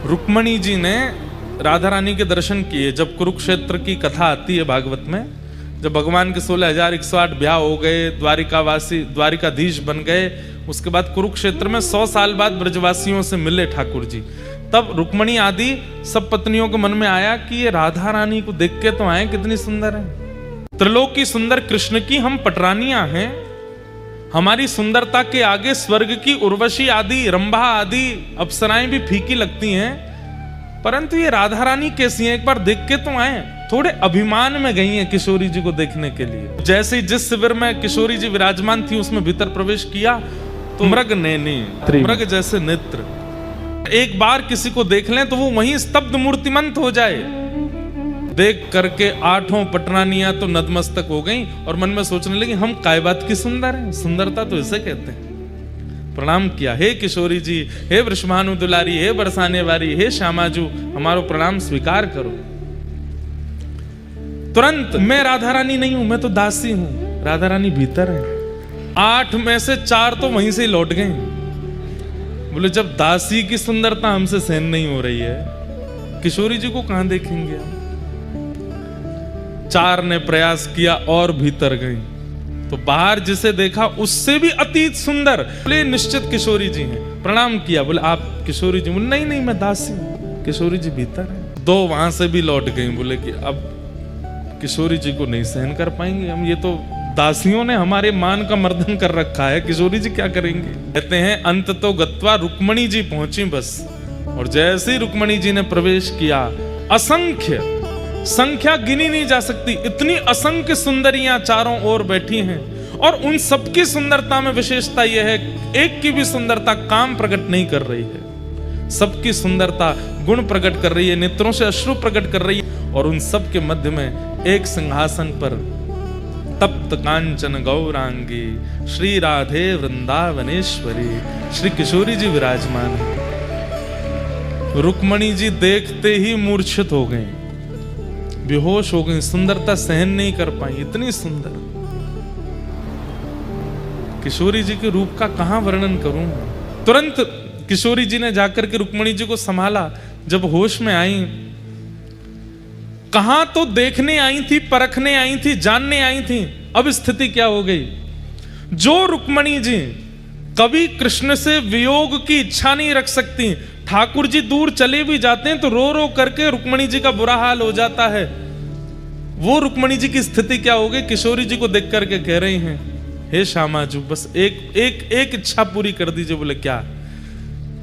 रुक्मणी जी ने राधा रानी के दर्शन किए। जब कुरुक्षेत्र की कथा आती है भागवत में, जब भगवान के 16,108 ब्याह हो गए, द्वारिकाधीश बन गए, उसके बाद कुरुक्षेत्र में 100 साल बाद ब्रजवासियों से मिले ठाकुर जी, तब रुक्मणी आदि सब पत्नियों के मन में आया कि ये राधा रानी को देख के तो आए, कितनी सुंदर है, त्रिलोक की सुंदर कृष्ण की हम पटरानियां हैं, हमारी सुंदरता के आगे स्वर्ग की उर्वशी आदि, रंभा आदि अप्सराएं भी फीकी लगती हैं, परंतु ये राधा रानी कैसी हैं, एक बार देख के तो आए। थोड़े अभिमान में गई हैं किशोरी जी को देखने के लिए। जैसे ही जिस शिविर में किशोरी जी विराजमान थी उसमें भीतर प्रवेश किया तो मृग नैनी, मृग जैसे नेत्र, एक बार किसी को देख लें तो वो वहीं स्तब्ध मूर्तिमंत हो जाए। देख करके 8 पटरानियां तो नतमस्तक हो गईं और मन में सोचने लगी हम काय बात की सुंदर हैं, सुंदरता तो इसे कहते हैं। प्रणाम किया, हे किशोरी जी, हे वृषभानु दुलारी, हे बरसाने वाली, हे श्यामाजू, हमारो प्रणाम स्वीकार करो। तुरंत, मैं राधा रानी नहीं हूं, मैं तो दासी हूं, राधा रानी भीतर है। 8 में से 4 तो वहीं से ही लौट गए। बोले जब दासी की सुंदरता हमसे सहन नहीं हो रही है, किशोरी जी को कहां देखेंगे हम। 4 ने प्रयास किया और भीतर गई तो बाहर जिसे देखा उससे भी अतीत सुंदर, बोले निश्चित किशोरी जी हैं। प्रणाम किया, बोले आप किशोरी जी? बोले नहीं नहीं, मैं दासी हूं, किशोरी जी भीतर है। 2 वहां से भी लौट गई, बोले कि अब किशोरी जी को नहीं सहन कर पाएंगे हम, ये तो दासियों ने हमारे मान का मर्दन कर रखा है, किशोरी जी क्या करेंगे। कहते हैं अंत तो गत्वा रुक्मणी जी पहुंची बस, और जैसे ही रुक्मणी जी ने प्रवेश किया, असंख्य, संख्या गिनी नहीं जा सकती, इतनी असंख्य सुंदरियां चारों ओर बैठी हैं, और उन सबकी सुंदरता में विशेषता यह है, एक की भी सुंदरता काम प्रकट नहीं कर रही है, सबकी सुंदरता गुण प्रकट कर रही है, नेत्रों से अश्रु प्रकट कर रही है। और उन सब के मध्य में एक सिंहासन पर तप्त कांचन गौरांगी श्री राधे वृंदावनेश्वरी श्री किशोरी जी विराजमान है। रुक्मणी जी देखते ही मूर्छित हो गए, बेहोश हो गई, सुंदरता सहन नहीं कर पाई, इतनी सुंदर। किशोरी जी के रूप का कहां वर्णन करूं। तुरंत किशोरी जी ने जाकर के रुक्मणी जी को संभाला। जब होश में आई, कहां तो देखने आई थी, परखने आई थी, जानने आई थी, अब स्थिति क्या हो गई। जो रुक्मणी जी कभी कृष्ण से वियोग की इच्छा नहीं रख सकती, ठाकुर जी दूर चले भी जाते हैं तो रो रो करके रुक्मणी जी का बुरा हाल हो जाता है, वो रुक्मणी जी की स्थिति क्या हो गई। किशोरी जी को देख करके कह रही हैं, हे श्यामाजू, बस एक इच्छा पूरी कर दीजिए। बोले क्या?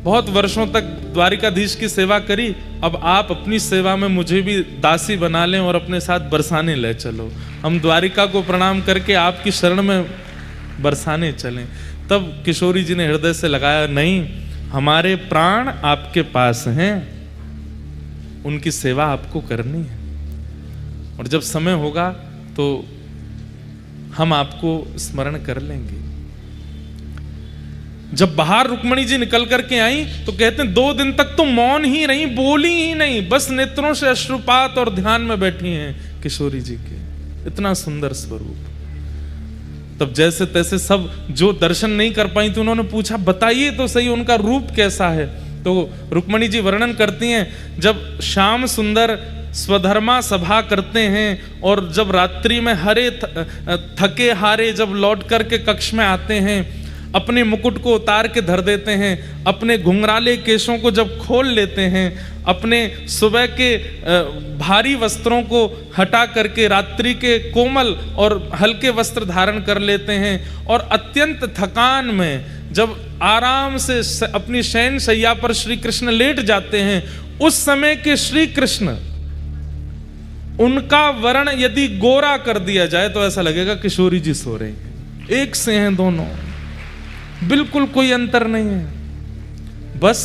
बहुत वर्षों तक द्वारिकाधीश की सेवा करी, अब आप अपनी सेवा में मुझे भी दासी बना लें और अपने साथ बरसाने ले चलो, हम द्वारिका को प्रणाम करके आपकी शरण में बरसाने चलें। तब किशोरी जी ने हृदय से लगाया, नहीं, हमारे प्राण आपके पास हैं, उनकी सेवा आपको करनी है, और जब समय होगा तो हम आपको स्मरण कर लेंगे। जब बाहर रुक्मणी जी निकल करके आई तो कहते हैं 2 दिन तक तो मौन ही रही, बोली ही नहीं, बस नेत्रों से अश्रुपात और ध्यान में बैठी हैं किशोरी जी के, इतना सुंदर स्वरूप। तब जैसे तैसे सब जो दर्शन नहीं कर पाई थी उन्होंने पूछा, बताइए तो सही उनका रूप कैसा है। तो रुक्मणी जी वर्णन करती हैं, जब श्याम सुंदर स्वधर्मा सभा करते हैं और जब रात्रि में हरे थके हारे जब लौट करके कक्ष में आते हैं, अपने मुकुट को उतार के धर देते हैं, अपने घुंघराले केशों को जब खोल लेते हैं, अपने सुबह के भारी वस्त्रों को हटा करके रात्रि के कोमल और हल्के वस्त्र धारण कर लेते हैं, और अत्यंत थकान में जब आराम से अपनी शयन शैया पर श्री कृष्ण लेट जाते हैं, उस समय के श्री कृष्ण, उनका वर्ण यदि गोरा कर दिया जाए तो ऐसा लगेगा किशोरी जी सो रही हैं, एक से हैं दोनों, बिल्कुल कोई अंतर नहीं है, बस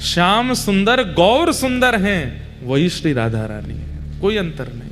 श्याम सुंदर गौर सुंदर हैं, वही श्री राधा रानी है, कोई अंतर नहीं।